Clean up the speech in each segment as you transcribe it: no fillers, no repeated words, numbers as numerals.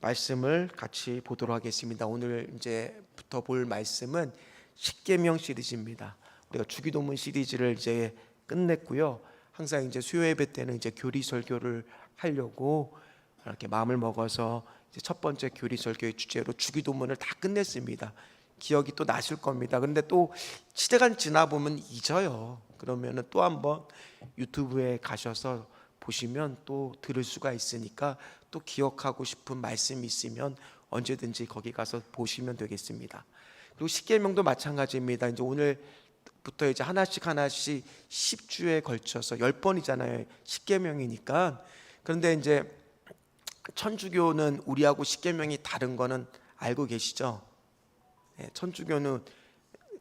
말씀을 같이 보도록 하겠습니다. 오늘 이제부터 볼 말씀은 십계명 시리즈입니다. 우리가 주기도문 시리즈를 이제 끝냈고요. 항상 이제 수요 예배 때는 이제 교리 설교를 하려고 이렇게 마음을 먹어서 이제 첫 번째 교리 설교의 주제로 주기도문을 다 끝냈습니다. 기억이 또 나실 겁니다. 그런데 또 시대가 지나 보면 잊어요. 그러면은 또 한번 유튜브에 가셔서 보시면 또 들을 수가 있으니까 또 기억하고 싶은 말씀이 있으면 언제든지 거기 가서 보시면 되겠습니다. 그리고 십계명도 마찬가지입니다. 이제 오늘부터 이제 하나씩 10주에 걸쳐서 10번이잖아요. 십계명이니까. 그런데 이제 천주교는 우리하고 십계명이 다른 거는 알고 계시죠? 천주교는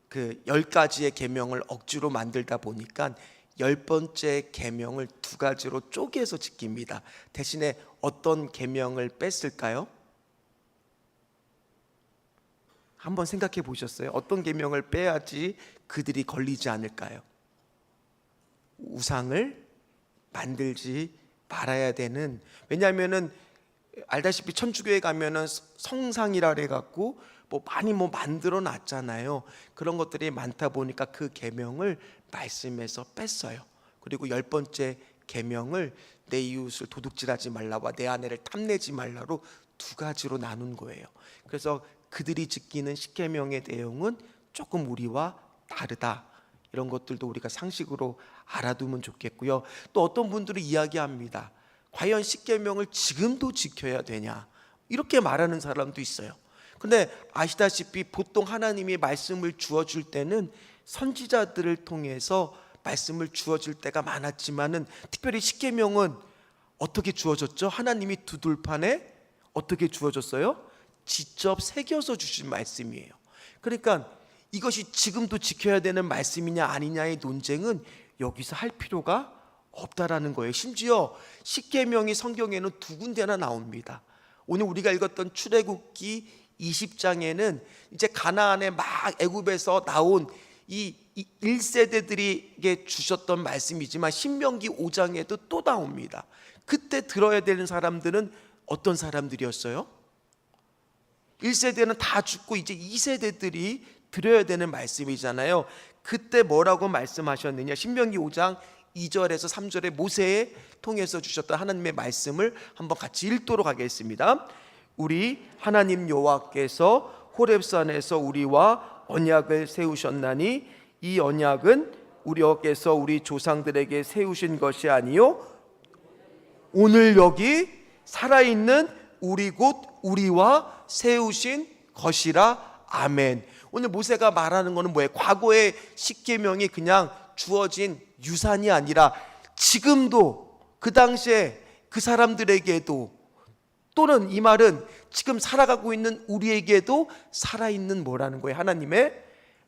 그 10가지의 계명을 억지로 만들다 보니까 10번째 계명을 2가지로 쪼개서 지킵니다. 대신에 어떤 계명을 뺐을까요? 한번 생각해 보셨어요? 어떤 계명을 빼야지 그들이 걸리지 않을까요? 우상을 만들지 말아야 되는, 왜냐하면은 알다시피 천주교에 가면은 성상이라 그래 갖고 많이 만들어 놨잖아요. 그런 것들이 많다 보니까 그 계명을 말씀에서 뺐어요. 그리고 10번째 계명을 내 이웃을 도둑질하지 말라와 내 아내를 탐내지 말라로 2가지로 나눈 거예요. 그래서 그들이 지키는 십계명의 내용은 조금 우리와 다르다. 이런 것들도 우리가 상식으로 알아두면 좋겠고요. 또 어떤 분들이 이야기합니다. 과연 십계명을 지금도 지켜야 되냐? 이렇게 말하는 사람도 있어요. 근데 아시다시피 보통 하나님이 말씀을 주어줄 때는 선지자들을 통해서 말씀을 주어줄 때가 많았지만은 특별히 십계명은 어떻게 주어졌죠? 하나님이 두들판에 어떻게 주어졌어요? 직접 새겨서 주신 말씀이에요. 그러니까 이것이 지금도 지켜야 되는 말씀이냐 아니냐의 논쟁은 여기서 할 필요가 없다라는 거예요. 심지어 십계명이 성경에는 2군데나 나옵니다. 오늘 우리가 읽었던 출애굽기 20장에는 이제 가나안에 막 애굽에서 나온 이 1세대들에게 주셨던 말씀이지만 신명기 5장에도 또 나옵니다. 그때 들어야 되는 사람들은 어떤 사람들이었어요? 1세대는 다 죽고 이제 2세대들이 들어야 되는 말씀이잖아요. 그때 뭐라고 말씀하셨느냐? 신명기 5장 2절에서 3절에 모세에 통해서 주셨던 하나님의 말씀을 한번 같이 읽도록 하겠습니다. 우리 하나님 여호와께서 호렙산에서 우리와 언약을 세우셨나니 이 언약은 우리께서 우리 조상들에게 세우신 것이 아니요 오늘 여기 살아있는 우리 곧 우리와 세우신 것이라. 아멘. 오늘 모세가 말하는 것은 뭐예요? 과거의 십계명이 그냥 주어진 유산이 아니라 지금도 그 당시에 그 사람들에게도, 또는 이 말은 지금 살아가고 있는 우리에게도 살아있는 뭐라는 거예요? 하나님의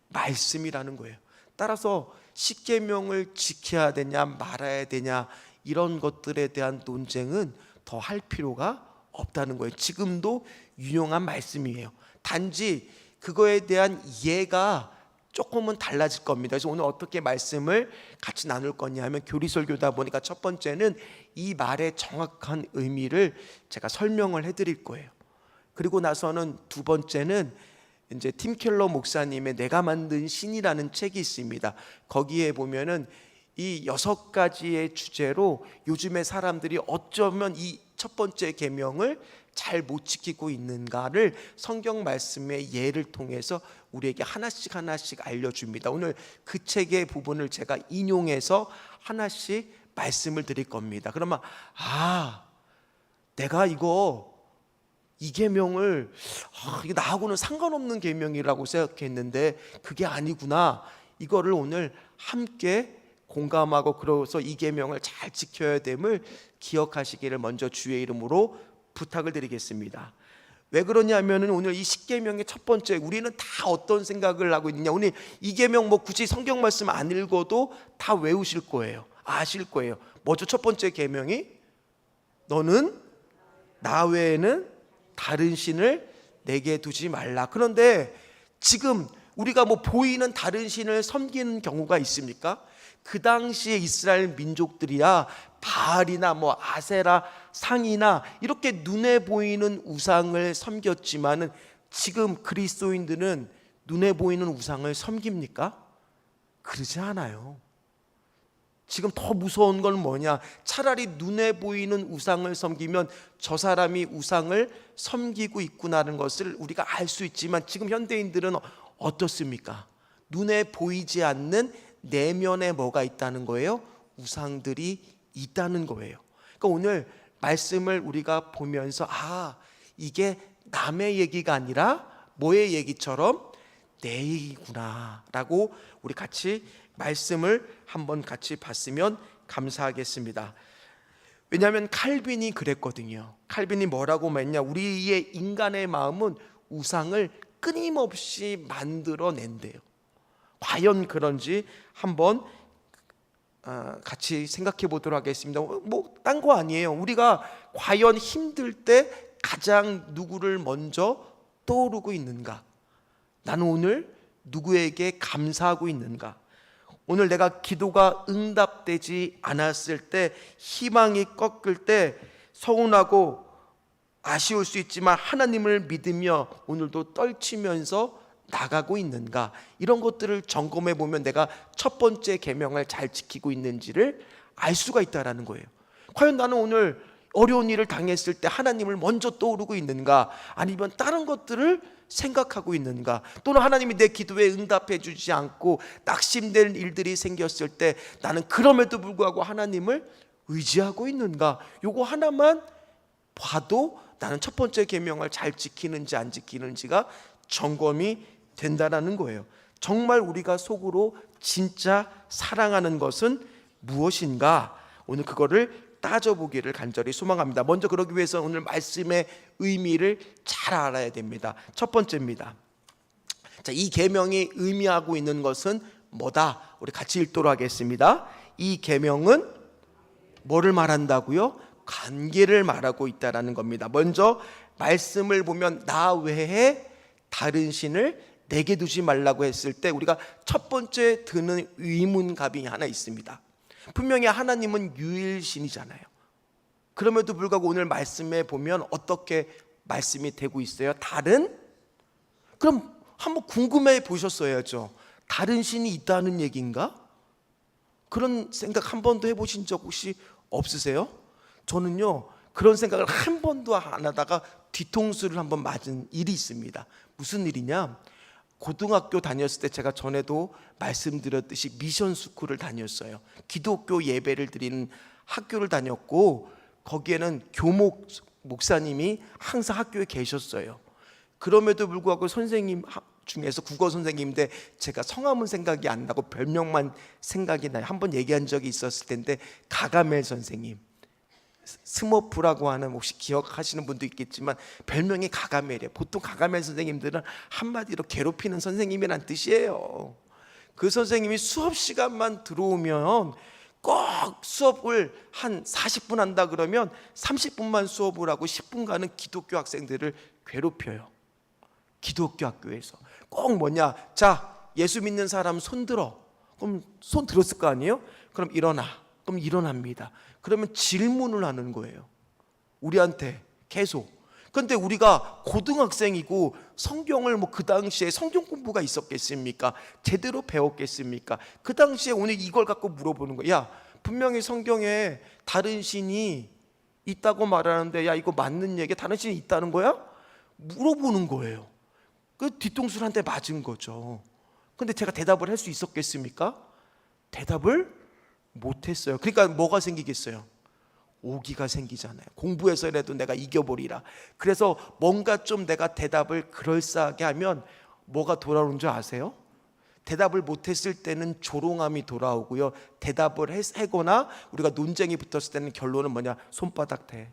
말씀이라는 거예요. 따라서 십계명을 지켜야 되냐 말아야 되냐 이런 것들에 대한 논쟁은 더 할 필요가 없다는 거예요. 지금도 유용한 말씀이에요. 단지 그거에 대한 이해가 조금은 달라질 겁니다. 그래서 오늘 어떻게 말씀을 같이 나눌 거냐 하면 교리설교다 보니까 첫 번째는 이 말의 정확한 의미를 제가 설명을 해드릴 거예요. 그리고 나서는 2번째는 이제 팀 켈러 목사님의 내가 만든 신이라는 책이 있습니다. 거기에 보면은 이 6가지의 주제로 요즘의 사람들이 어쩌면 이 첫 번째 계명을 잘 못 지키고 있는가를 성경 말씀의 예를 통해서 우리에게 하나씩 알려줍니다. 오늘 그 책의 부분을 제가 인용해서 하나씩 말씀을 드릴 겁니다. 그러면 내가 이 계명을 이게 나하고는 상관없는 계명이라고 생각했는데 그게 아니구나. 이거를 오늘 함께 공감하고 그래서 이 계명을 잘 지켜야 됨을 기억하시기를 먼저 주의 이름으로 부탁을 드리겠습니다. 왜 그러냐면은 오늘 이 십계명의 첫 번째, 우리는 다 어떤 생각을 하고 있느냐. 오늘 이 계명 굳이 성경 말씀 안 읽어도 다 외우실 거예요. 아실 거예요. 먼저 첫 번째 계명이 너는 나 외에는 다른 신을 내게 두지 말라. 그런데 지금 우리가 보이는 다른 신을 섬기는 경우가 있습니까? 그 당시에 이스라엘 민족들이야 바알이나 아세라 상이나 이렇게 눈에 보이는 우상을 섬겼지만은 지금 그리스도인들은 눈에 보이는 우상을 섬깁니까? 그러지 않아요. 지금 더 무서운 건 뭐냐? 차라리 눈에 보이는 우상을 섬기면 저 사람이 우상을 섬기고 있구나라는 것을 우리가 알 수 있지만 지금 현대인들은 어떻습니까? 눈에 보이지 않는 내면에 뭐가 있다는 거예요? 우상들이 있다는 거예요. 그러니까 오늘 말씀을 우리가 보면서 이게 남의 얘기가 아니라 뭐의 얘기처럼 내 얘기구나 라고 우리 같이 말씀을 한번 같이 봤으면 감사하겠습니다. 왜냐하면 칼빈이 그랬거든요. 칼빈이 뭐라고 말했냐? 우리의 인간의 마음은 우상을 끊임없이 만들어낸대요. 과연 그런지 한번 같이 생각해 보도록 하겠습니다. 뭐 딴 거 아니에요. 우리가 과연 힘들 때 가장 누구를 먼저 떠오르고 있는가? 나는 오늘 누구에게 감사하고 있는가? 오늘 내가 기도가 응답되지 않았을 때, 희망이 꺾일 때 서운하고 아쉬울 수 있지만 하나님을 믿으며 오늘도 떨치면서 나가고 있는가? 이런 것들을 점검해 보면 내가 첫 번째 계명을 잘 지키고 있는지를 알 수가 있다라는 거예요. 과연 나는 오늘 어려운 일을 당했을 때 하나님을 먼저 떠오르고 있는가? 아니면 다른 것들을 생각하고 있는가? 또는 하나님이 내 기도에 응답해 주지 않고 낙심되는 일들이 생겼을 때 나는 그럼에도 불구하고 하나님을 의지하고 있는가? 요거 하나만 봐도 나는 첫 번째 계명을 잘 지키는지 안 지키는지가 점검이 된다라는 거예요. 정말 우리가 속으로 진짜 사랑하는 것은 무엇인가? 오늘 그거를 따져보기를 간절히 소망합니다. 먼저 그러기 위해서 오늘 말씀의 의미를 잘 알아야 됩니다. 첫 번째입니다. 자, 이 계명이 의미하고 있는 것은 뭐다? 우리 같이 읽도록 하겠습니다. 이 계명은 뭐를 말한다고요? 관계를 말하고 있다라는 겁니다. 먼저 말씀을 보면 나 외에 다른 신을 내게 두지 말라고 했을 때 우리가 첫 번째 드는 의문갑이 하나 있습니다. 분명히 하나님은 유일신이잖아요. 그럼에도 불구하고 오늘 말씀에 보면 어떻게 말씀이 되고 있어요? 다른? 그럼 한번 궁금해 보셨어야죠. 다른 신이 있다는 얘기인가? 그런 생각 한 번도 해보신 적 혹시 없으세요? 저는요 그런 생각을 한 번도 안 하다가 뒤통수를 한번 맞은 일이 있습니다. 무슨 일이냐? 고등학교 다녔을 때 제가 전에도 말씀드렸듯이 미션 스쿨을 다녔어요. 기독교 예배를 드리는 학교를 다녔고 거기에는 교목 목사님이 항상 학교에 계셨어요. 그럼에도 불구하고 선생님 중에서 국어 선생님인데 제가 성함은 생각이 안 나고 별명만 생각이 나요. 한번 얘기한 적이 있었을 텐데 가가멜 선생님, 스머프라고 하는 혹시 기억하시는 분도 있겠지만 별명이 가가멜이에요. 보통 가가멜 선생님들은 한마디로 괴롭히는 선생님이란 뜻이에요. 그 선생님이 수업 시간만 들어오면 꼭 수업을 한 40분 한다 그러면 30분만 수업을 하고 10분간은 기독교 학생들을 괴롭혀요. 기독교 학교에서 꼭 뭐냐? 자, 예수 믿는 사람 손 들어. 그럼 손 들었을 거 아니에요? 그럼 일어나. 그럼 일어납니다. 그러면 질문을 하는 거예요. 우리한테 계속. 그런데 우리가 고등학생이고 성경을 그 당시에 성경 공부가 있었겠습니까? 제대로 배웠겠습니까? 그 당시에 오늘 이걸 갖고 물어보는 거야. 야, 분명히 성경에 다른 신이 있다고 말하는데 야, 이거 맞는 얘기야? 다른 신이 있다는 거야? 물어보는 거예요. 그 뒤통수를 한 대 맞은 거죠. 근데 제가 대답을 할 수 있었겠습니까? 대답을 못했어요. 그러니까 뭐가 생기겠어요? 오기가 생기잖아요. 공부해서라도 내가 이겨버리라. 그래서 뭔가 좀 내가 대답을 그럴싸하게 하면 뭐가 돌아오는 줄 아세요? 대답을 못했을 때는 조롱함이 돌아오고요. 대답을 하거나 우리가 논쟁이 붙었을 때는 결론은 뭐냐? 손바닥 대.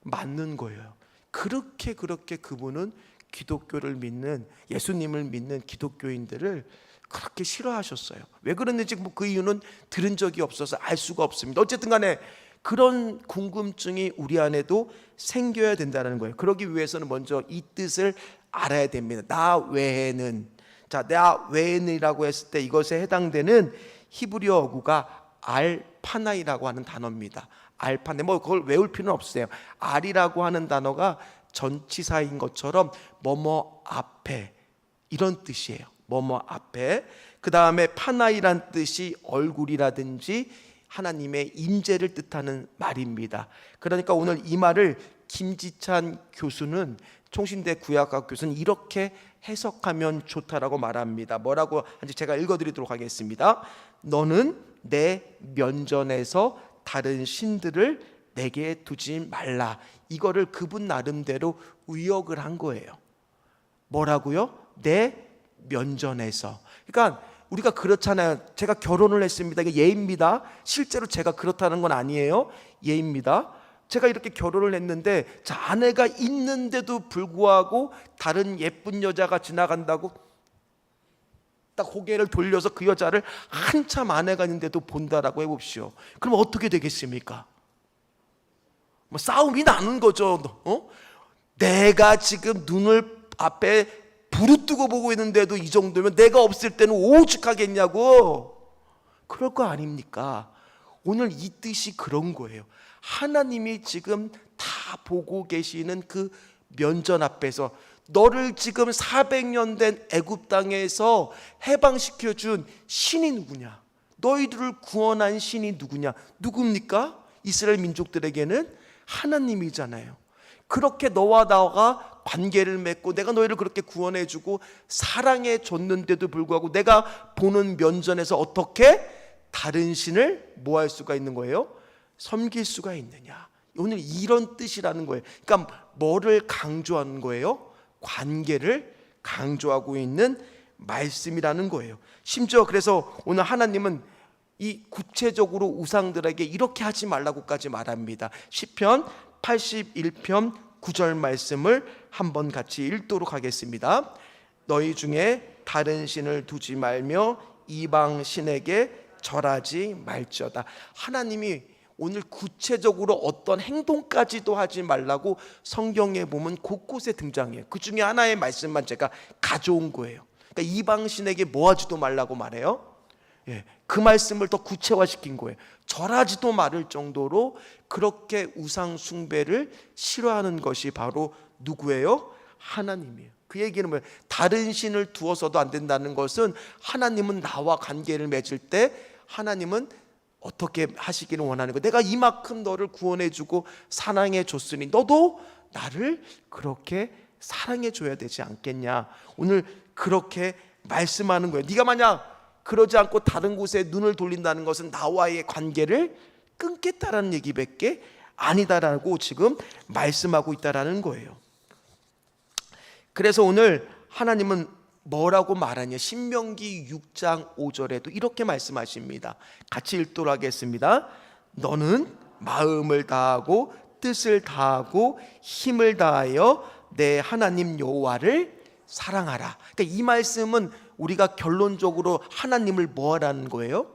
맞는 거예요. 그렇게 그분은 기독교를 믿는, 예수님을 믿는 기독교인들을 그렇게 싫어하셨어요. 왜 그랬는지 그 이유는 들은 적이 없어서 알 수가 없습니다. 어쨌든 간에 그런 궁금증이 우리 안에도 생겨야 된다는 거예요. 그러기 위해서는 먼저 이 뜻을 알아야 됩니다. 나 외에는. 자, 나 외에는이라고 했을 때 이것에 해당되는 히브리어 어구가 알파나이라고 하는 단어입니다. 알파인데 뭐 그걸 외울 필요는 없어요. 알이라고 하는 단어가 전치사인 것처럼 뭐뭐 앞에 이런 뜻이에요. 뭐뭐 앞에. 그 다음에 파나이란 뜻이 얼굴이라든지 하나님의 임재를 뜻하는 말입니다. 그러니까 오늘 이 말을 김지찬 교수는, 총신대 구약학 교수는 이렇게 해석하면 좋다라고 말합니다. 뭐라고 하는지 제가 읽어드리도록 하겠습니다. 너는 내 면전에서 다른 신들을 내게 두지 말라. 이거를 그분 나름대로 의역을 한 거예요. 뭐라고요? 내 면전에서. 그러니까 우리가 그렇잖아요. 제가 결혼을 했습니다. 이게 예입니다. 실제로 제가 그렇다는 건 아니에요. 예입니다. 제가 이렇게 결혼을 했는데 자, 아내가 있는데도 불구하고 다른 예쁜 여자가 지나간다고 딱 고개를 돌려서 그 여자를 한참 아내가 있는데도 본다라고 해봅시오. 그럼 어떻게 되겠습니까? 뭐 싸움이 나는 거죠. 내가 지금 눈을 앞에 부르뜨고 보고 있는데도 이 정도면 내가 없을 때는 오죽하겠냐고. 그럴 거 아닙니까? 오늘 이 뜻이 그런 거예요. 하나님이 지금 다 보고 계시는 그 면전 앞에서 너를 지금 400년 된 애굽 땅에서 해방시켜준 신이 누구냐? 너희들을 구원한 신이 누구냐? 누굽니까? 이스라엘 민족들에게는 하나님이잖아요. 그렇게 너와 나가 관계를 맺고 내가 너희를 그렇게 구원해주고 사랑해 줬는데도 불구하고 내가 보는 면전에서 어떻게 다른 신을 뭐 할 수가 있는 거예요? 섬길 수가 있느냐? 오늘 이런 뜻이라는 거예요. 그러니까 뭐를 강조하는 거예요? 관계를 강조하고 있는 말씀이라는 거예요. 심지어 그래서 오늘 하나님은 이 구체적으로 우상들에게 이렇게 하지 말라고까지 말합니다. 시편 81편 9절 말씀을 한번 같이 읽도록 하겠습니다. 너희 중에 다른 신을 두지 말며 이방 신에게 절하지 말지어다. 하나님이 오늘 구체적으로 어떤 행동까지도 하지 말라고 성경에 보면 곳곳에 등장해요. 그 중에 하나의 말씀만 제가 가져온 거예요. 그러니까 이방 신에게 뭐 하지도 말라고 말해요. 그 말씀을 더 구체화시킨 거예요. 절하지도 말을 정도로 그렇게 우상 숭배를 싫어하는 것이 바로 누구예요? 하나님이에요. 그 얘기는 뭐예요? 다른 신을 두어서도 안 된다는 것은 하나님은 나와 관계를 맺을 때 하나님은 어떻게 하시기를 원하는 거예요? 내가 이만큼 너를 구원해주고 사랑해줬으니 너도 나를 그렇게 사랑해줘야 되지 않겠냐? 오늘 그렇게 말씀하는 거예요. 네가 만약 그러지 않고 다른 곳에 눈을 돌린다는 것은 나와의 관계를 끊겠다라는 얘기밖에 아니다라고 지금 말씀하고 있다라는 거예요. 그래서 오늘 하나님은 뭐라고 말하냐? 신명기 6장 5절에도 이렇게 말씀하십니다. 같이 읽도록 하겠습니다. 너는 마음을 다하고 뜻을 다하고 힘을 다하여 내 하나님 여호와를 사랑하라. 그러니까 이 말씀은 우리가 결론적으로 하나님을 뭐 하라는 거예요?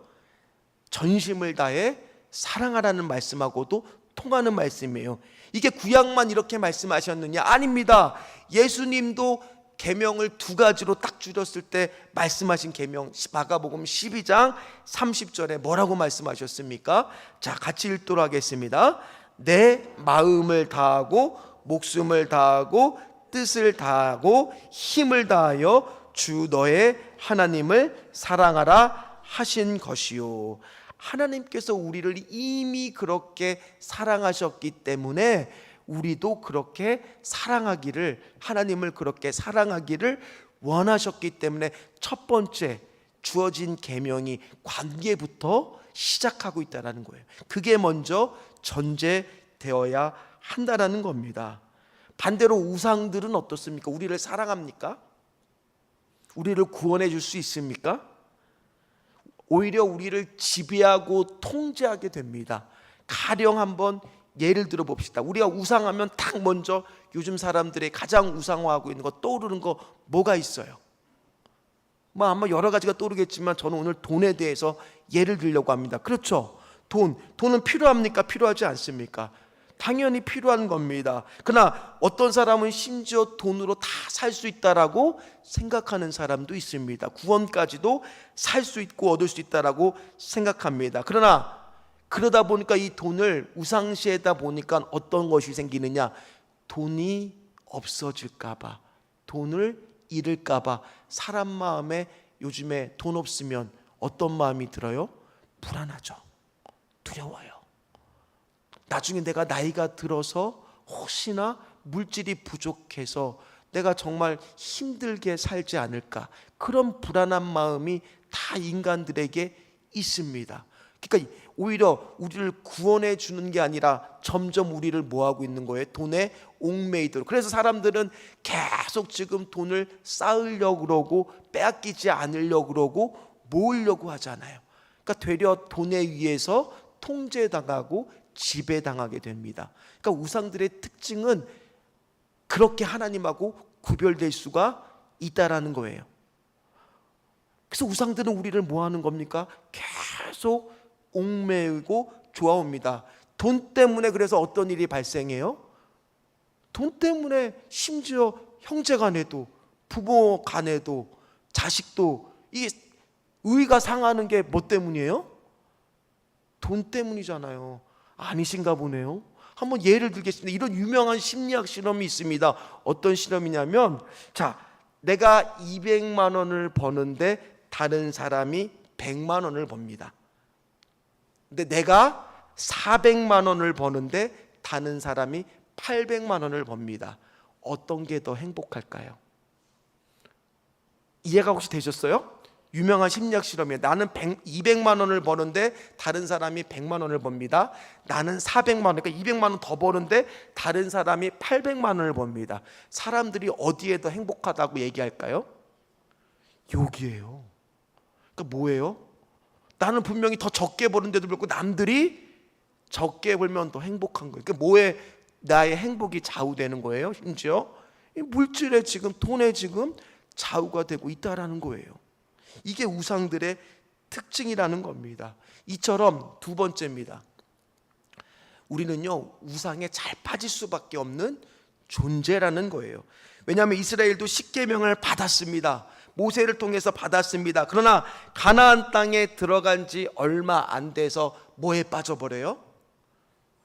전심을 다해 사랑하라는 말씀하고도 통하는 말씀이에요. 이게 구약만 이렇게 말씀하셨느냐? 아닙니다. 예수님도 계명을 두 가지로 딱 줄였을 때 말씀하신 계명, 마가복음 12장 30절에 뭐라고 말씀하셨습니까? 자, 같이 읽도록 하겠습니다. 내 마음을 다하고 목숨을 다하고 뜻을 다하고 힘을 다하여 주 너의 하나님을 사랑하라 하신 것이요. 하나님께서 우리를 이미 그렇게 사랑하셨기 때문에 우리도 그렇게 사랑하기를, 하나님을 그렇게 사랑하기를 원하셨기 때문에 첫 번째 주어진 계명이 관계부터 시작하고 있다는 거예요. 그게 먼저 전제되어야 한다는 겁니다. 반대로 우상들은 어떻습니까? 우리를 사랑합니까? 우리를 구원해 줄 수 있습니까? 오히려 우리를 지배하고 통제하게 됩니다. 가령 한번 예를 들어 봅시다. 우리가 우상하면 딱 먼저 요즘 사람들이 가장 우상화하고 있는 거, 떠오르는 거 뭐가 있어요? 뭐 아마 여러 가지가 떠오르겠지만 저는 오늘 돈에 대해서 예를 들려고 합니다. 그렇죠? 돈은 필요합니까? 필요하지 않습니까? 당연히 필요한 겁니다. 그러나 어떤 사람은 심지어 돈으로 다 살 수 있다라고 생각하는 사람도 있습니다. 구원까지도 살 수 있고 얻을 수 있다라고 생각합니다. 그러나 그러다 보니까 이 돈을 우상시에다 보니까 어떤 것이 생기느냐, 돈이 없어질까봐, 돈을 잃을까봐 사람 마음에 요즘에 돈 없으면 어떤 마음이 들어요? 불안하죠. 두려워요. 나중에 내가 나이가 들어서 혹시나 물질이 부족해서 내가 정말 힘들게 살지 않을까, 그런 불안한 마음이 다 인간들에게 있습니다. 그러니까 오히려 우리를 구원해 주는 게 아니라 점점 우리를 뭐하고 있는 거예요? 돈에 옥매이도록. 그래서 사람들은 계속 지금 돈을 쌓으려고 그러고 빼앗기지 않으려고 그러고 모으려고 하잖아요. 그러니까 되려 돈에 의해서 통제당하고 지배당하게 됩니다. 그러니까 우상들의 특징은 그렇게 하나님하고 구별될 수가 있다라는 거예요. 그래서 우상들은 우리를 뭐 하는 겁니까? 계속 옥매이고 좋아옵니다. 돈 때문에. 그래서 어떤 일이 발생해요? 돈 때문에 심지어 형제 간에도, 부모 간에도, 자식도 이 의가 상하는 게 뭐 때문이에요? 돈 때문이잖아요. 아니신가 보네요. 한번 예를 들겠습니다. 이런 유명한 심리학 실험이 있습니다. 어떤 실험이냐면, 자, 내가 200만 원을 버는데 다른 사람이 100만 원을 법니다. 근데 내가 400만 원을 버는데 다른 사람이 800만 원을 법니다. 어떤 게 더 행복할까요? 이해가 혹시 되셨어요? 유명한 심리학 실험이에요. 나는 200만 원을 버는데 다른 사람이 100만 원을 법니다. 나는 400만 원, 그러니까 200만 원 더 버는데 다른 사람이 800만 원을 법니다. 사람들이 어디에 더 행복하다고 얘기할까요? 여기에요. 그러니까 뭐예요? 나는 분명히 더 적게 버는데도 불구하고 남들이 적게 벌면 더 행복한 거예요. 그러니까 뭐에 나의 행복이 좌우되는 거예요? 심지어 이 물질에 지금, 돈에 지금 좌우가 되고 있다라는 거예요. 이게 우상들의 특징이라는 겁니다. 이처럼 두 번째입니다. 우리는요, 우상에 잘 빠질 수밖에 없는 존재라는 거예요. 왜냐하면 이스라엘도 십계명을 받았습니다. 모세를 통해서 받았습니다. 그러나 가나안 땅에 들어간 지 얼마 안 돼서 뭐에 빠져버려요?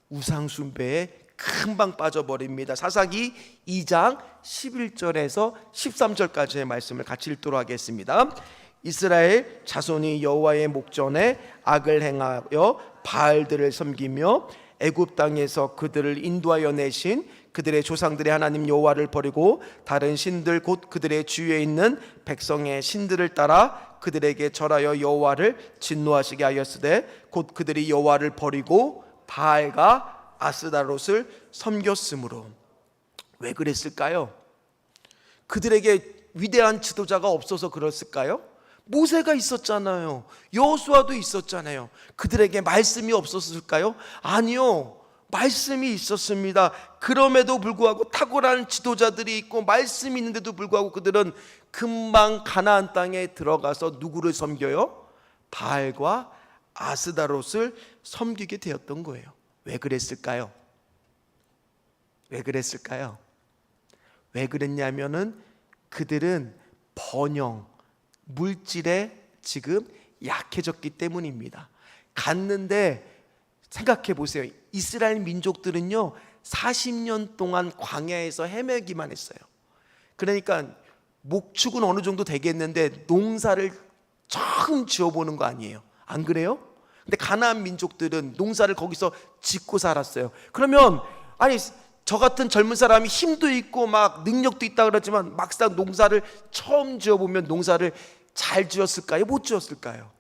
우상 숭배에 금방 빠져버립니다. 사사기 2장 11절에서 13절까지의 말씀을 같이 읽도록 하겠습니다. 이스라엘 자손이 여호와의 목전에 악을 행하여 바알들을 섬기며 애굽 땅에서 그들을 인도하여 내신 그들의 조상들의 하나님 여호와를 버리고 다른 신들 곧 그들의 주위에 있는 백성의 신들을 따라 그들에게 절하여 여호와를 진노하시게 하였으되 곧 그들이 여호와를 버리고 바알과 아스다롯을 섬겼으므로. 왜 그랬을까요? 그들에게 위대한 지도자가 없어서 그랬을까요? 모세가 있었잖아요. 여호수아도 있었잖아요. 그들에게 말씀이 없었을까요? 아니요, 말씀이 있었습니다. 그럼에도 불구하고 탁월한 지도자들이 있고 말씀이 있는데도 불구하고 그들은 금방 가나안 땅에 들어가서 누구를 섬겨요? 바알과 아스다롯을 섬기게 되었던 거예요. 왜 그랬을까요? 왜 그랬을까요? 왜 그랬냐면은 그들은 번영, 물질에 지금 약해졌기 때문입니다. 갔는데 생각해 보세요. 이스라엘 민족들은요 40년 동안 광야에서 헤매기만 했어요. 그러니까 목축은 어느 정도 되겠는데 농사를 처음 지어보는 거 아니에요. 안 그래요? 근데 가나안 민족들은 농사를 거기서 짓고 살았어요. 그러면 아니 저 같은 젊은 사람이 힘도 있고 막 능력도 있다 그러지만 막상 농사를 처음 지어보면 농사를 잘 지었을까요? 못 지었을까요?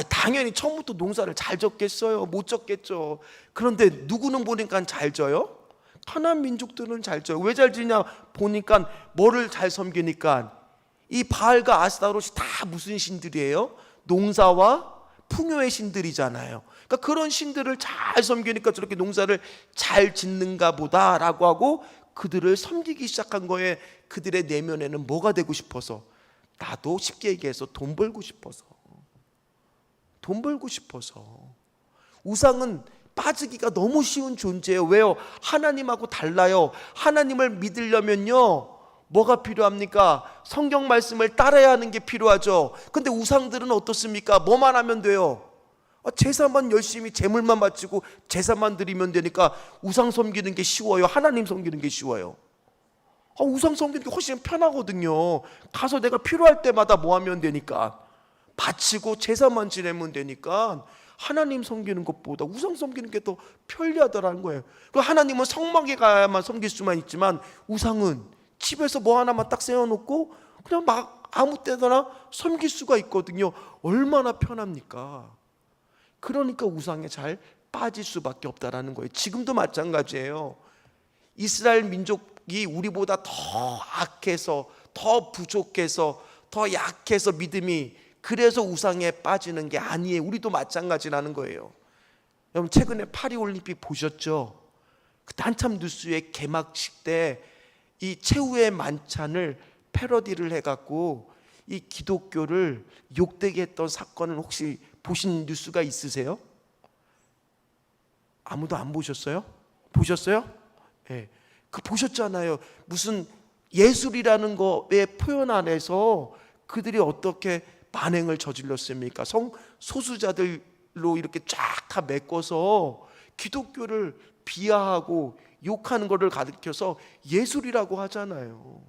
당연히 처음부터 농사를 잘 졌겠어요? 못 졌겠죠. 그런데 누구는 보니까 잘 져요? 가나안 민족들은 잘 져요. 왜 잘 지냐 보니까 뭐를 잘 섬기니까 이 바알과 아스타롯이 다 무슨 신들이에요? 농사와 풍요의 신들이잖아요. 그러니까 그런 신들을 잘 섬기니까 저렇게 농사를 잘 짓는가 보다라고 하고 그들을 섬기기 시작한 거에 그들의 내면에는 뭐가 되고 싶어서, 나도 쉽게 얘기해서 돈 벌고 싶어서, 돈 벌고 싶어서. 우상은 빠지기가 너무 쉬운 존재예요. 왜요? 하나님하고 달라요. 하나님을 믿으려면요 뭐가 필요합니까? 성경 말씀을 따라야 하는 게 필요하죠. 근데 우상들은 어떻습니까? 뭐만 하면 돼요? 제사만 열심히 제물만 바치고 제사만 드리면 되니까 우상 섬기는 게 쉬워요? 하나님 섬기는 게 쉬워요? 우상 섬기는 게 훨씬 편하거든요. 가서 내가 필요할 때마다 뭐 하면 되니까, 바치고 제사만 지내면 되니까 하나님 섬기는 것보다 우상 섬기는 게 더 편리하더라는 거예요. 하나님은 성막에 가야만 섬길 수만 있지만 우상은 집에서 뭐 하나만 딱 세워놓고 그냥 막 아무 때나 섬길 수가 있거든요. 얼마나 편합니까? 그러니까 우상에 잘 빠질 수밖에 없다라는 거예요. 지금도 마찬가지예요. 이스라엘 민족이 우리보다 더 악해서, 더 부족해서, 더 약해서 믿음이, 그래서 우상에 빠지는 게 아니에요. 우리도 마찬가지라는 거예요. 여러분 최근에 파리올림픽 보셨죠? 그때 한참 뉴스에 개막식 때 이 최후의 만찬을 패러디를 해갖고 이 기독교를 욕되게 했던 사건을 혹시 보신 뉴스가 있으세요? 아무도 안 보셨어요? 보셨어요? 네. 그 보셨잖아요. 무슨 예술이라는 거의 표현 안에서 그들이 어떻게 만행을 저질렀습니까? 소수자들로 이렇게 쫙 다 메꿔서 기독교를 비하하고 욕하는 것을 가르쳐서 예술이라고 하잖아요.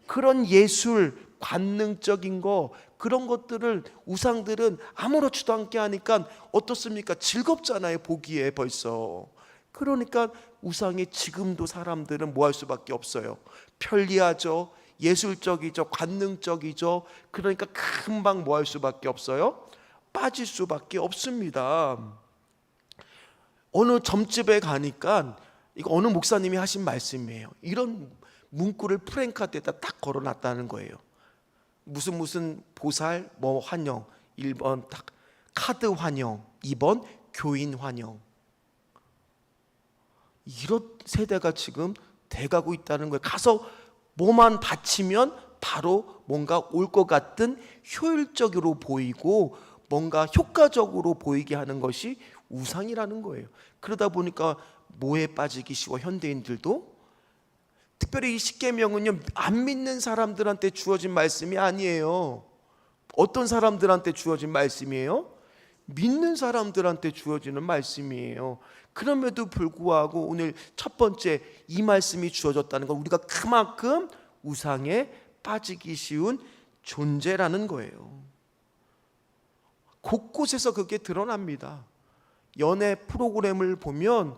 그런 예술, 관능적인 거, 그런 것들을 우상들은 아무렇지도 않게 하니까 어떻습니까? 즐겁잖아요, 보기에 벌써. 그러니까 우상이 지금도 사람들은 뭐 할 수밖에 없어요. 편리하죠, 예술적이죠, 관능적이죠. 그러니까 금방 뭐 할 수밖에 없어요? 빠질 수밖에 없습니다. 어느 점집에 가니까, 이거 어느 목사님이 하신 말씀이에요. 이런 문구를 프랭카드에다 딱 걸어놨다는 거예요. 무슨 보살 뭐 환영, 1번 딱 카드 환영, 2번 교인 환영. 이런 세대가 지금 돼가고 있다는 거예요. 가서 뭐만 바치면 바로 뭔가 올 것 같은, 효율적으로 보이고 뭔가 효과적으로 보이게 하는 것이 우상이라는 거예요. 그러다 보니까 뭐에 빠지기 쉬워, 현대인들도. 특별히 이 십계명은요, 안 믿는 사람들한테 주어진 말씀이 아니에요. 어떤 사람들한테 주어진 말씀이에요? 믿는 사람들한테 주어지는 말씀이에요. 그럼에도 불구하고 오늘 첫 번째 이 말씀이 주어졌다는 건 우리가 그만큼 우상에 빠지기 쉬운 존재라는 거예요. 곳곳에서 그게 드러납니다. 연애 프로그램을 보면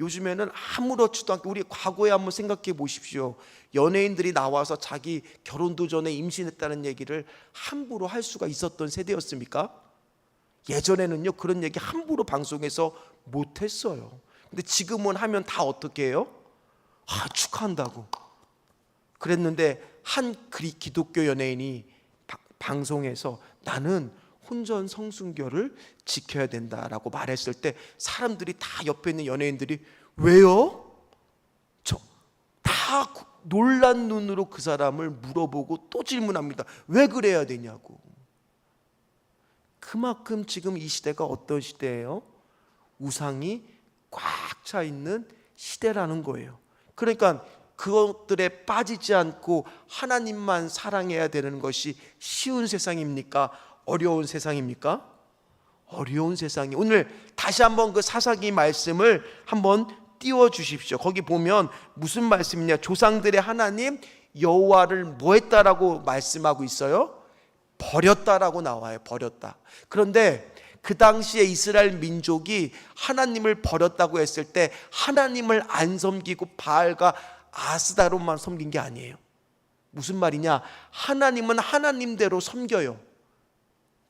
요즘에는 아무렇지도 않게, 우리 과거에 한번 생각해 보십시오. 연예인들이 나와서 자기 결혼도 전에 임신했다는 얘기를 함부로 할 수가 있었던 세대였습니까? 예전에는요, 그런 얘기 함부로 방송에서 못했어요. 근데 지금은 하면 다 어떻게 해요? 축하한다고 그랬는데, 한 기독교 연예인이 방송에서 나는 혼전 성순결을 지켜야 된다라고 말했을 때 사람들이 다 옆에 있는 연예인들이 왜요? 다 놀란 눈으로 그 사람을 물어보고 또 질문합니다. 왜 그래야 되냐고. 그만큼 지금 이 시대가 어떤 시대예요? 우상이 꽉 차 있는 시대라는 거예요. 그러니까 그것들에 빠지지 않고 하나님만 사랑해야 되는 것이 쉬운 세상입니까? 어려운 세상입니까? 어려운 세상이. 오늘 다시 한번 그 사사기 말씀을 한번 띄워 주십시오. 거기 보면 무슨 말씀이냐? 조상들의 하나님 여호와를 뭐 했다라고 말씀하고 있어요? 버렸다라고 나와요. 버렸다. 그런데 그 당시에 이스라엘 민족이 하나님을 버렸다고 했을 때 하나님을 안 섬기고 바알과 아스다롯만 섬긴 게 아니에요. 무슨 말이냐? 하나님은 하나님대로 섬겨요.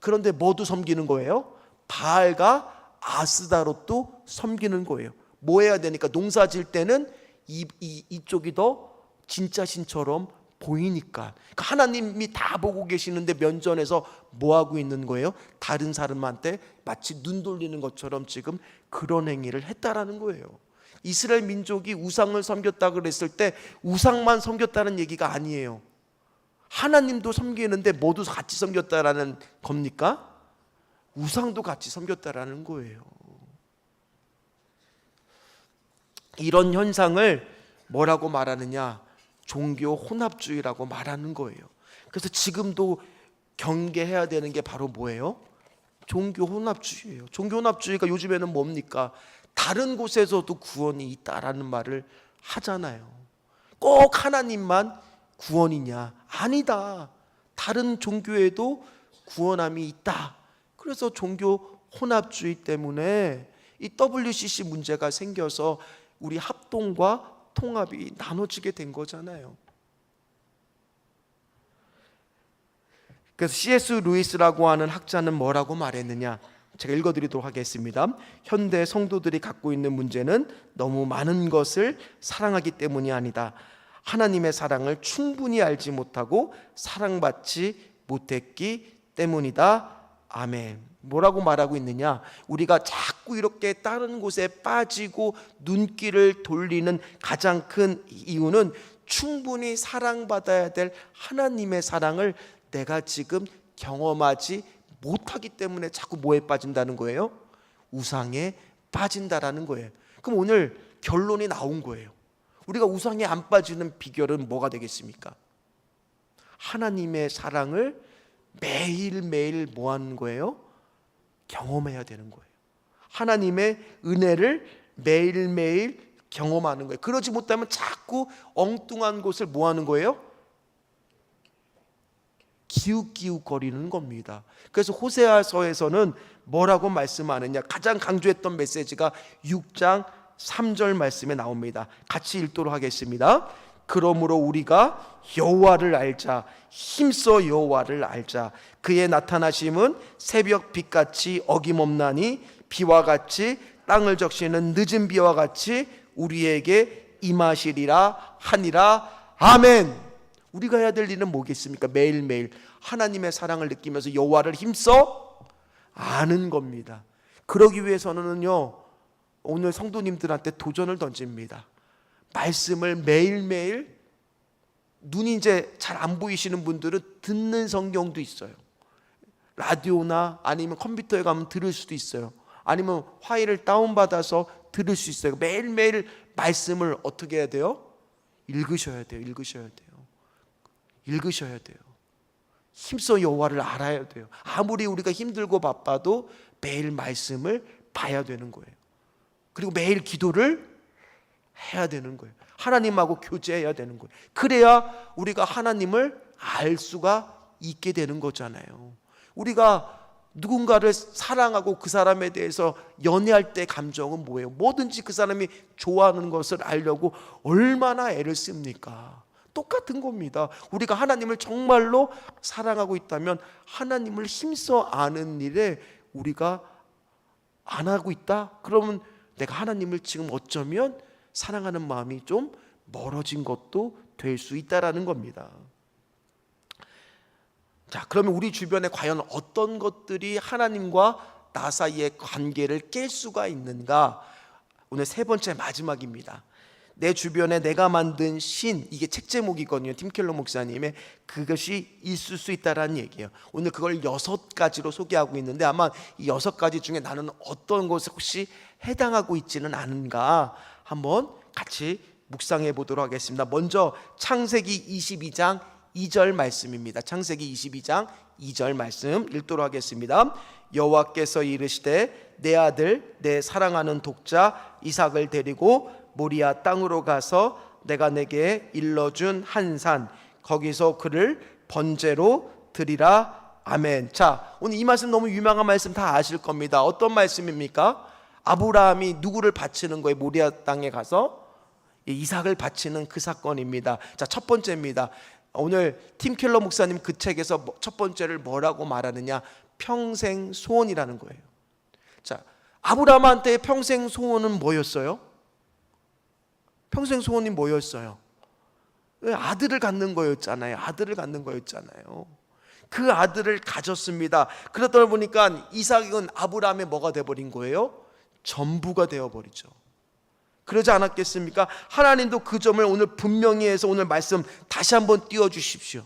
그런데 뭐도 섬기는 거예요? 바알과 아스다롯도 섬기는 거예요. 뭐 해야 되니까? 농사 질 때는 이쪽이 더 진짜 신처럼 보이니까. 그러니까 하나님이 다 보고 계시는데 면전에서 뭐 하고 있는 거예요? 다른 사람한테 마치 눈 돌리는 것처럼 지금 그런 행위를 했다라는 거예요. 이스라엘 민족이 우상을 섬겼다 그랬을 때 우상만 섬겼다는 얘기가 아니에요. 하나님도 섬기는데 모두 같이 섬겼다라는 겁니까? 우상도 같이 섬겼다라는 거예요. 이런 현상을 뭐라고 말하느냐? 종교 혼합주의라고 말하는 거예요. 그래서 지금도 경계해야 되는 게 바로 뭐예요? 종교 혼합주의예요. 종교 혼합주의가 요즘에는 뭡니까? 다른 곳에서도 구원이 있다라는 말을 하잖아요. 꼭 하나님만 구원이냐? 아니다. 다른 종교에도 구원함이 있다. 그래서 종교 혼합주의 때문에 이 WCC 문제가 생겨서 우리 합동과 통합이 나눠지게 된 거잖아요. 그래서 C.S. 루이스라고 하는 학자는 뭐라고 말했느냐? 제가 읽어드리도록 하겠습니다. 현대 성도들이 갖고 있는 문제는 너무 많은 것을 사랑하기 때문이 아니다. 하나님의 사랑을 충분히 알지 못하고 사랑받지 못했기 때문이다. 아멘. 뭐라고 말하고 있느냐? 우리가 자꾸 이렇게 다른 곳에 빠지고 눈길을 돌리는 가장 큰 이유는 충분히 사랑받아야 될 하나님의 사랑을 내가 지금 경험하지 못하기 때문에 자꾸 뭐에 빠진다는 거예요? 우상에 빠진다라는 거예요. 그럼 오늘 결론이 나온 거예요. 우리가 우상에 안 빠지는 비결은 뭐가 되겠습니까? 하나님의 사랑을 매일매일 뭐 하는 거예요? 경험해야 되는 거예요. 하나님의 은혜를 매일매일 경험하는 거예요. 그러지 못하면 자꾸 엉뚱한 곳을 뭐 하는 거예요? 기웃기웃거리는 겁니다. 그래서 호세아서에서는 뭐라고 말씀하느냐? 가장 강조했던 메시지가 6장 3절 말씀에 나옵니다. 같이 읽도록 하겠습니다. 그러므로 우리가 여호와를 알자, 힘써 여호와를 알자. 그의 나타나심은 새벽 빛같이 어김없나니 비와 같이 땅을 적시는 늦은 비와 같이 우리에게 임하시리라 하니라. 아멘. 우리가 해야 될 일은 뭐겠습니까? 매일매일 하나님의 사랑을 느끼면서 여호와를 힘써 아는 겁니다. 그러기 위해서는요, 오늘 성도님들한테 도전을 던집니다. 말씀을 매일매일, 눈이 이제 잘 안 보이시는 분들은 듣는 성경도 있어요. 라디오나 아니면 컴퓨터에 가면 들을 수도 있어요. 아니면 파일을 다운받아서 들을 수 있어요. 매일매일 말씀을 어떻게 해야 돼요? 읽으셔야 돼요. 읽으셔야 돼요. 힘써 여호와를 알아야 돼요. 아무리 우리가 힘들고 바빠도 매일 말씀을 봐야 되는 거예요. 그리고 매일 기도를 해야 되는 거예요. 하나님하고 교제해야 되는 거예요. 그래야 우리가 하나님을 알 수가 있게 되는 거잖아요. 우리가 누군가를 사랑하고 그 사람에 대해서 연애할 때 감정은 뭐예요? 뭐든지 그 사람이 좋아하는 것을 알려고 얼마나 애를 씁니까? 똑같은 겁니다. 우리가 하나님을 정말로 사랑하고 있다면 하나님을 힘써 아는 일에 우리가 안 하고 있다? 그러면 내가 하나님을 지금 어쩌면 사랑하는 마음이 좀 멀어진 것도 될 수 있다라는 겁니다. 자, 그러면 우리 주변에 과연 어떤 것들이 하나님과 나 사이의 관계를 깰 수가 있는가? 오늘 세 번째 마지막입니다. 내 주변에 내가 만든 신, 이게 책 제목이거든요. 팀 켈러 목사님의. 그것이 있을 수 있다라는 얘기예요. 오늘 그걸 6가지로 소개하고 있는데 아마 이 6가지 중에 나는 어떤 것에 혹시 해당하고 있지는 않은가 한번 같이 묵상해 보도록 하겠습니다. 먼저 창세기 22장 2절 말씀입니다. 창세기 22장 2절 말씀 읽도록 하겠습니다. 여호와께서 이르시되 내 아들 내 사랑하는 독자 이삭을 데리고 모리아 땅으로 가서 내가 내게 일러준 한 산 거기서 그를 번제로 드리라. 아멘. 자, 오늘 이 말씀 너무 유명한 말씀 다 아실 겁니다. 어떤 말씀입니까? 아브라함이 누구를 바치는 거예요? 모리아 땅에 가서 이삭을 바치는 그 사건입니다. 자, 첫 번째입니다. 오늘 팀 켈러 목사님 그 책에서 첫 번째를 뭐라고 말하느냐? 평생 소원이라는 거예요. 자, 아브라함한테 평생 소원은 뭐였어요? 평생 소원이 뭐였어요? 아들을 갖는 거였잖아요. 그 아들을 가졌습니다. 그러다 보니까 이삭은 아브라함의 뭐가 되어버린 거예요? 전부가 되어버리죠. 그러지 않았겠습니까? 하나님도 그 점을 오늘 분명히 해서 오늘 말씀 다시 한번 띄워주십시오.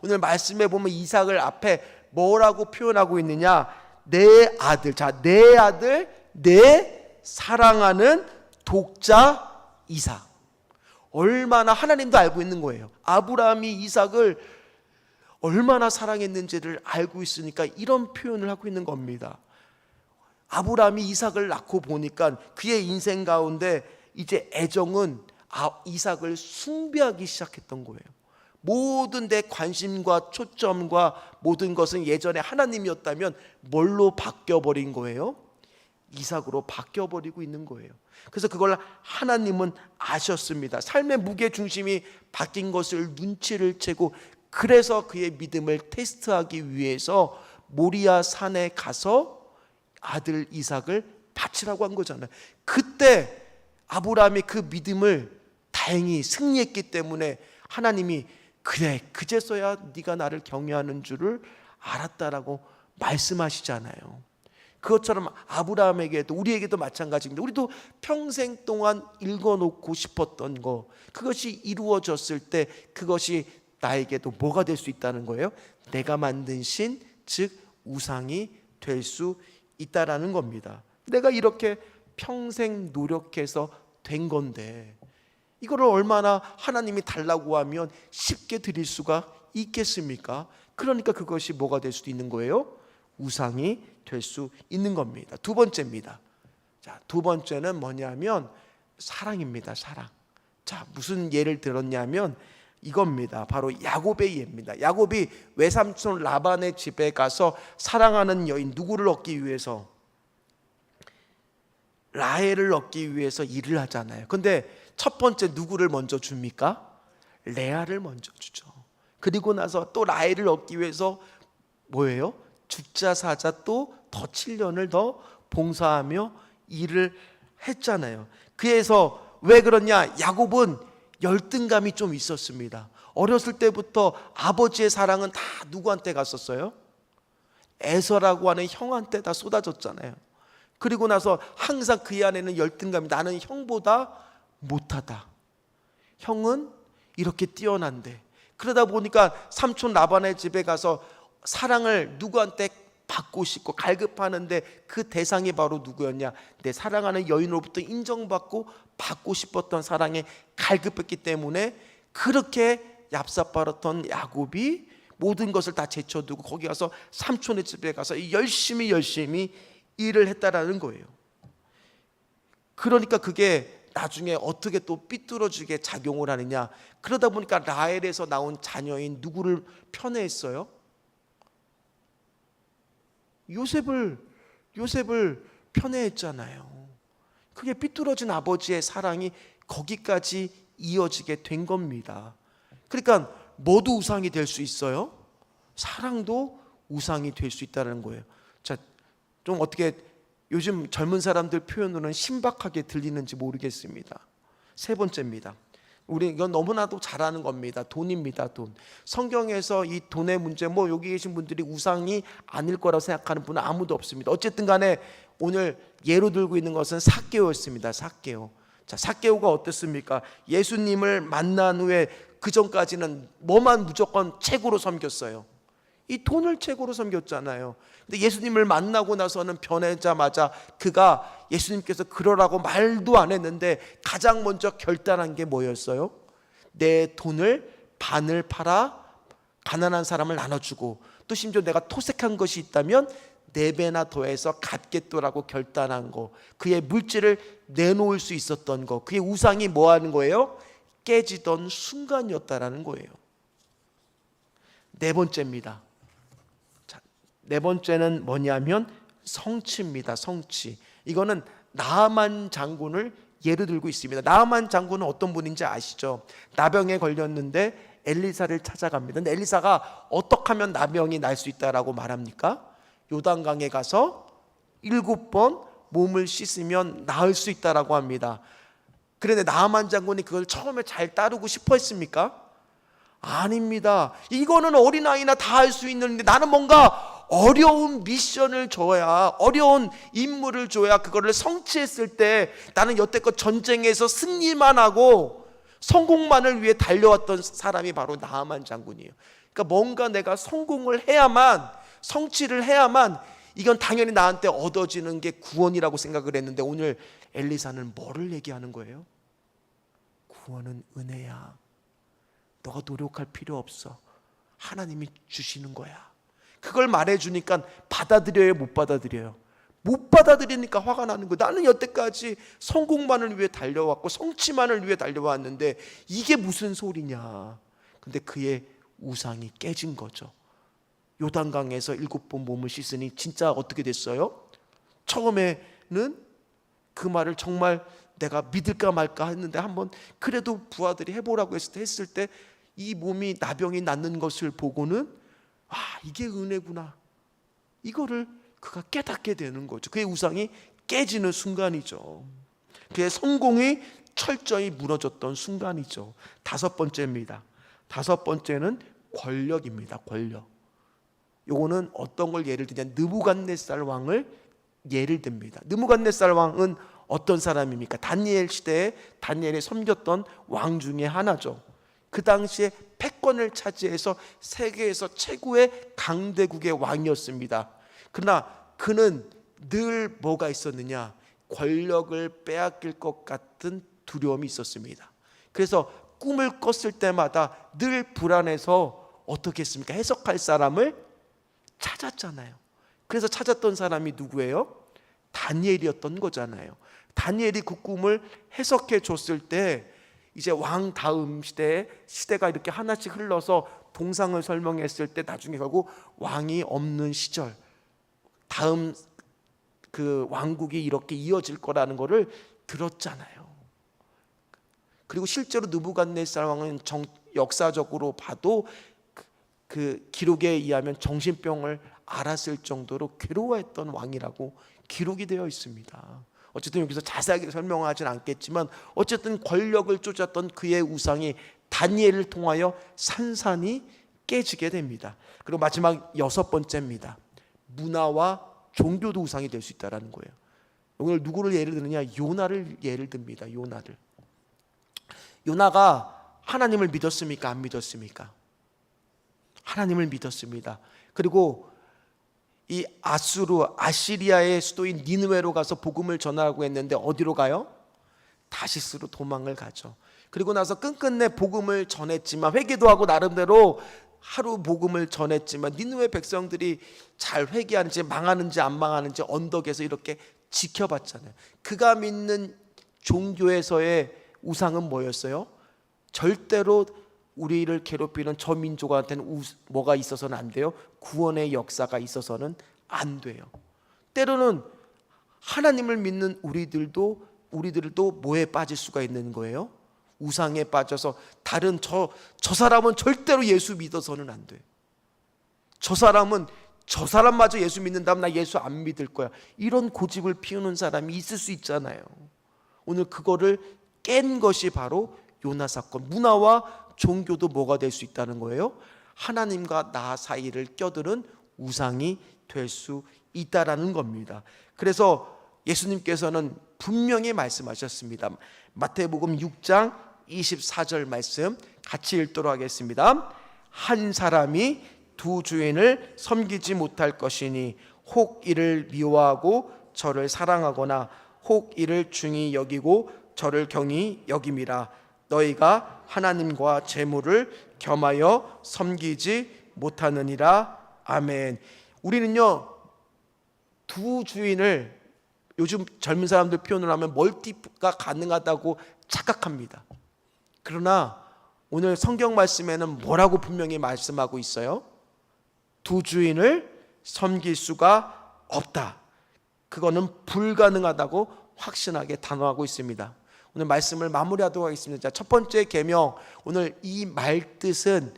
오늘 말씀에 보면 이삭을 앞에 뭐라고 표현하고 있느냐? 내 아들. 자, 내 아들, 내 사랑하는 독자 이삭. 얼마나 하나님도 알고 있는 거예요. 아브라함이 이삭을 얼마나 사랑했는지를 알고 있으니까 이런 표현을 하고 있는 겁니다. 아브라함이 이삭을 낳고 보니까 그의 인생 가운데 이제 애정은 이삭을 숭배하기 시작했던 거예요. 모든 데 관심과 초점과 모든 것은 예전에 하나님이었다면 뭘로 바뀌어버린 거예요? 이삭으로 바뀌어버리고 있는 거예요. 그래서 그걸 하나님은 아셨습니다. 삶의 무게중심이 바뀐 것을 눈치를 채고, 그래서 그의 믿음을 테스트하기 위해서 모리아 산에 가서 아들 이삭을 바치라고 한 거잖아요. 그때 아브라함이 그 믿음을 다행히 승리했기 때문에 하나님이 그래, 그제서야 네가 나를 경외하는 줄을 알았다라고 말씀하시잖아요. 그것처럼 아브라함에게도, 우리에게도 마찬가지입니다. 우리도 평생 동안 읽어놓고 싶었던 거, 그것이 이루어졌을 때 그것이 나에게도 뭐가 될 수 있다는 거예요? 내가 만든 신, 즉 우상이 될 수 있다라는 겁니다. 내가 이렇게 평생 노력해서 된 건데 이거를 얼마나 하나님이 달라고 하면 쉽게 드릴 수가 있겠습니까? 그러니까 그것이 뭐가 될 수도 있는 거예요? 우상이 될 수 있는 겁니다. 두 번째입니다. 자, 두 번째는 뭐냐면 사랑입니다. 사랑. 자, 무슨 예를 들었냐면 이겁니다. 바로 야곱의 예입니다. 야곱이 외삼촌 라반의 집에 가서 사랑하는 여인 누구를 얻기 위해서? 라헬을 얻기 위해서 일을 하잖아요. 근데 첫 번째 누구를 먼저 줍니까? 레아를 먼저 주죠. 그리고 나서 또 라헬을 얻기 위해서 뭐예요? 죽자 사자 또 더 7년을 더 봉사하며 일을 했잖아요. 그래서 왜 그러냐? 야곱은 열등감이 좀 있었습니다. 어렸을 때부터 아버지의 사랑은 다 누구한테 갔었어요? 에서라고 하는 형한테 다 쏟아졌잖아요. 그리고 나서 항상 그의 안에는 열등감이, 나는 형보다 못하다, 형은 이렇게 뛰어난데. 그러다 보니까 삼촌 라반의 집에 가서 사랑을 누구한테 받고 싶고 갈급하는데 그 대상이 바로 누구였냐? 내 사랑하는 여인으로부터 인정받고 받고 싶었던 사랑에 갈급했기 때문에 그렇게 얍삽바랐던 야곱이 모든 것을 다 제쳐두고 거기 가서 삼촌의 집에 가서 열심히 일을 했다라는 거예요. 그러니까 그게 나중에 어떻게 또 삐뚤어지게 작용을 하느냐? 그러다 보니까 라헬에서 나온 자녀인 누구를 편애했어요? 요셉을 편애했잖아요. 그게 삐뚤어진 아버지의 사랑이 거기까지 이어지게 된 겁니다. 그러니까 뭐도 우상이 될 수 있어요? 사랑도 우상이 될 수 있다는 거예요. 자, 좀 어떻게 요즘 젊은 사람들 표현으로는 신박하게 들리는지 모르겠습니다. 세 번째입니다. 우리 이건 너무나도 잘 아는 겁니다. 돈입니다. 돈. 성경에서 이 돈의 문제, 여기 계신 분들이 우상이 아닐 거라고 생각하는 분은 아무도 없습니다. 어쨌든 간에 오늘 예로 들고 있는 것은 삭개오였습니다. 삭개오. 자, 삭개오가 어땠습니까? 예수님을 만난 후에 그 전까지는 뭐만 무조건 최고로 섬겼어요. 이 돈을 최고로 섬겼잖아요. 근데 예수님을 만나고 나서는 변하자마자 그가, 예수님께서 그러라고 말도 안 했는데 가장 먼저 결단한 게 뭐였어요? 내 돈을 반을 팔아 가난한 사람을 나눠주고, 또 심지어 내가 토색한 것이 있다면 4배나 더해서 갚겠도라고 결단한 거, 그의 물질을 내놓을 수 있었던 거, 그의 우상이 뭐 하는 거예요? 깨지던 순간이었다라는 거예요. 네 번째입니다. 자, 네 번째는 뭐냐면 성취입니다. 성취. 이거는 나아만 장군을 예로 들고 있습니다. 나아만 장군은 어떤 분인지 아시죠? 나병에 걸렸는데 엘리사를 찾아갑니다. 근데 엘리사가 어떻게 하면 나병이 날 수 있다라고 말합니까? 요단강에 가서 7번 몸을 씻으면 나을 수 있다라고 합니다. 그런데 나아만 장군이 그걸 처음에 잘 따르고 싶어 했습니까? 아닙니다. 이거는 어린아이나 다 할 수 있는데 나는 뭔가 어려운 미션을 줘야, 어려운 임무를 줘야 그거를 성취했을 때, 나는 여태껏 전쟁에서 승리만 하고 성공만을 위해 달려왔던 사람이 바로 나아만 장군이에요. 그러니까 뭔가 내가 성공을 해야만, 성취를 해야만 이건 당연히 나한테 얻어지는 게 구원이라고 생각을 했는데, 오늘 엘리사는 뭐를 얘기하는 거예요? 구원은 은혜야. 너가 노력할 필요 없어. 하나님이 주시는 거야. 그걸 말해주니까 받아들여요, 못 받아들여요? 못 받아들이니까 화가 나는 거야. 나는 여태까지 성공만을 위해 달려왔고 성취만을 위해 달려왔는데 이게 무슨 소리냐. 근데 그의 우상이 깨진 거죠. 요단강에서 7번 몸을 씻으니 진짜 어떻게 됐어요? 처음에는 그 말을 정말 내가 믿을까 말까 했는데 한번 그래도 부하들이 해보라고 했을 때 이 몸이 나병이 낫는 것을 보고는 이게 은혜구나. 이거를 그가 깨닫게 되는 거죠. 그의 우상이 깨지는 순간이죠. 그의 성공이 철저히 무너졌던 순간이죠. 5번째입니다. 5번째는 권력입니다. 권력. 요거는 어떤 걸 예를 드냐, 느부갓네살 왕을 예를 듭니다. 느부갓네살 왕은 어떤 사람입니까? 다니엘 시대에 다니엘이 섬겼던 왕 중에 하나죠. 그 당시에 패권을 차지해서 세계에서 최고의 강대국의 왕이었습니다. 그러나 그는 늘 뭐가 있었느냐? 권력을 빼앗길 것 같은 두려움이 있었습니다. 그래서 꿈을 꿨을 때마다 늘 불안해서 어떻게 했습니까? 해석할 사람을 찾았잖아요. 그래서 찾았던 사람이 누구예요? 다니엘이었던 거잖아요. 다니엘이 그 꿈을 해석해 줬을 때 이제 왕 다음 시대가 이렇게 하나씩 흘러서 동상을 설명했을 때 나중에 결국 왕이 없는 시절, 다음 그 왕국이 이렇게 이어질 거라는 거를 들었잖아요. 그리고 실제로 느부갓네살 왕은 역사적으로 봐도 그 기록에 의하면 정신병을 앓았을 정도로 괴로워했던 왕이라고 기록이 되어 있습니다. 어쨌든 여기서 자세하게 설명하진 않겠지만 어쨌든 권력을 쫓았던 그의 우상이 다니엘을 통하여 산산이 깨지게 됩니다. 그리고 마지막 6번째입니다. 문화와 종교도 우상이 될 수 있다는 거예요. 오늘 누구를 예를 드느냐? 요나를 예를 듭니다. 요나가 하나님을 믿었습니까? 안 믿었습니까? 하나님을 믿었습니다. 그리고 이 아시리아의 수도인 니느웨로 가서 복음을 전하라고 했는데 어디로 가요? 다시스로 도망을 가죠. 그리고 나서 끝끝내 복음을 전했지만, 회개도 하고 나름대로 하루 복음을 전했지만 니느웨 백성들이 잘 회개하는지 망하는지 안 망하는지 언덕에서 이렇게 지켜봤잖아요. 그가 믿는 종교에서의 우상은 뭐였어요? 절대로 우리를 괴롭히는 저 민족한테는 뭐가 있어서는 안 돼요? 구원의 역사가 있어서는 안 돼요. 때로는 하나님을 믿는 우리들도 뭐에 빠질 수가 있는 거예요? 우상에 빠져서 다른 저 사람은 절대로 예수 믿어서는 안 돼. 저 사람마저 예수 믿는다면 나 예수 안 믿을 거야. 이런 고집을 피우는 사람이 있을 수 있잖아요. 오늘 그거를 깬 것이 바로 요나 사건. 문화와 종교도 뭐가 될 수 있다는 거예요? 하나님과 나 사이를 껴드는 우상이 될 수 있다라는 겁니다. 그래서 예수님께서는 분명히 말씀하셨습니다. 마태복음 6장 24절 말씀 같이 읽도록 하겠습니다. 한 사람이 두 주인을 섬기지 못할 것이니 혹 이를 미워하고 저를 사랑하거나 혹 이를 중히 여기고 저를 경히 여김이라. 너희가 하나님과 재물을 겸하여 섬기지 못하느니라. 아멘. 우리는요, 두 주인을 요즘 젊은 사람들 표현을 하면 멀티가 가능하다고 착각합니다. 그러나 오늘 성경 말씀에는 뭐라고 분명히 말씀하고 있어요? 두 주인을 섬길 수가 없다. 그거는 불가능하다고 확신하게 단호하고 있습니다. 오늘 말씀을 마무리하도록 하겠습니다. 첫 번째 계명, 오늘 이 말뜻은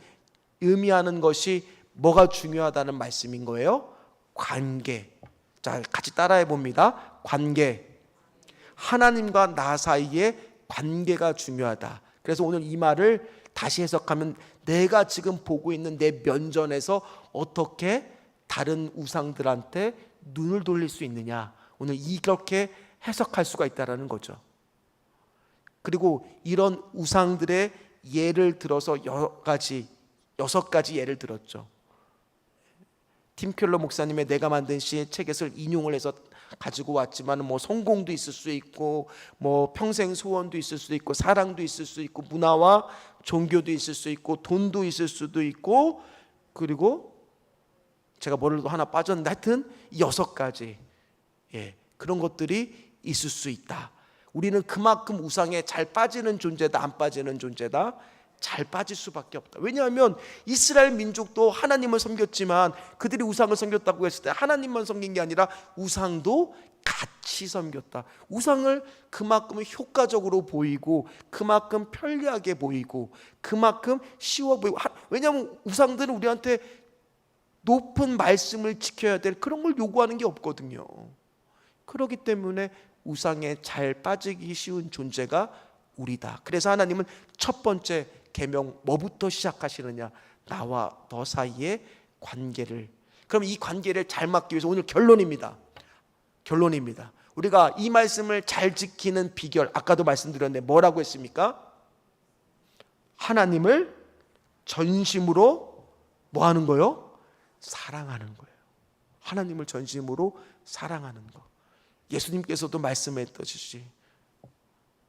의미하는 것이 뭐가 중요하다는 말씀인 거예요? 관계. 자, 같이 따라해 봅니다. 관계. 하나님과 나 사이의 관계가 중요하다. 그래서 오늘 이 말을 다시 해석하면 내가 지금 보고 있는 내 면전에서 어떻게 다른 우상들한테 눈을 돌릴 수 있느냐. 오늘 이렇게 해석할 수가 있다는 거죠. 그리고 이런 우상들의 예를 들어서 6가지 예를 들었죠. 팀 켈러 목사님의 내가 만든 시의 책에서 인용을 해서 가지고 왔지만 뭐 성공도 있을 수 있고 뭐 평생 소원도 있을 수 있고 사랑도 있을 수 있고 문화와 종교도 있을 수 있고 돈도 있을 수도 있고 그리고 제가 뭐를 또 하나 빠졌는데 하여튼 6가지 그런 것들이 있을 수 있다. 우리는 그만큼 우상에 잘 빠지는 존재다, 안 빠지는 존재다? 잘 빠질 수밖에 없다. 왜냐하면 이스라엘 민족도 하나님을 섬겼지만 그들이 우상을 섬겼다고 했을 때 하나님만 섬긴 게 아니라 우상도 같이 섬겼다. 우상을 그만큼 효과적으로 보이고 그만큼 편리하게 보이고 그만큼 쉬워 보이고, 왜냐하면 우상들은 우리한테 높은 말씀을 지켜야 될 그런 걸 요구하는 게 없거든요. 그렇기 때문에 우상에 잘 빠지기 쉬운 존재가 우리다. 그래서 하나님은 첫 번째 계명 뭐부터 시작하시느냐? 나와 너 사이의 관계를. 그럼 이 관계를 잘 막기 위해서 오늘 결론입니다. 우리가 이 말씀을 잘 지키는 비결, 아까도 말씀드렸는데 뭐라고 했습니까? 하나님을 전심으로 뭐 하는 거요? 사랑하는 거예요. 하나님을 전심으로 사랑하는 거. 예수님께서도 말씀했듯이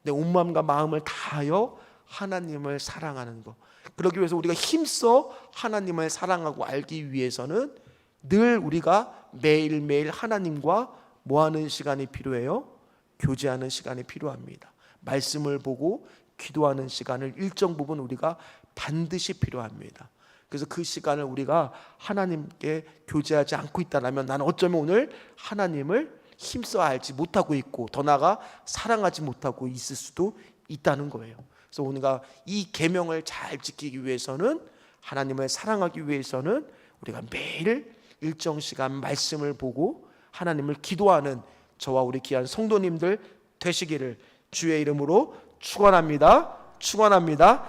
내 온 마음과 마음을 다하여 하나님을 사랑하는 것. 그러기 위해서 우리가 힘써 하나님을 사랑하고 알기 위해서는 늘 우리가 매일매일 하나님과 뭐하는 시간이 필요해요? 교제하는 시간이 필요합니다. 말씀을 보고 기도하는 시간을 일정 부분 우리가 반드시 필요합니다. 그래서 그 시간을 우리가 하나님께 교제하지 않고 있다면 나는 어쩌면 오늘 하나님을 힘써 알지 못하고 있고 더 나아가 사랑하지 못하고 있을 수도 있다는 거예요. 그래서 우리가 이 계명을 잘 지키기 위해서는, 하나님을 사랑하기 위해서는 우리가 매일 일정 시간 말씀을 보고 하나님을 기도하는 저와 우리 귀한 성도님들 되시기를 주의 이름으로 축원합니다.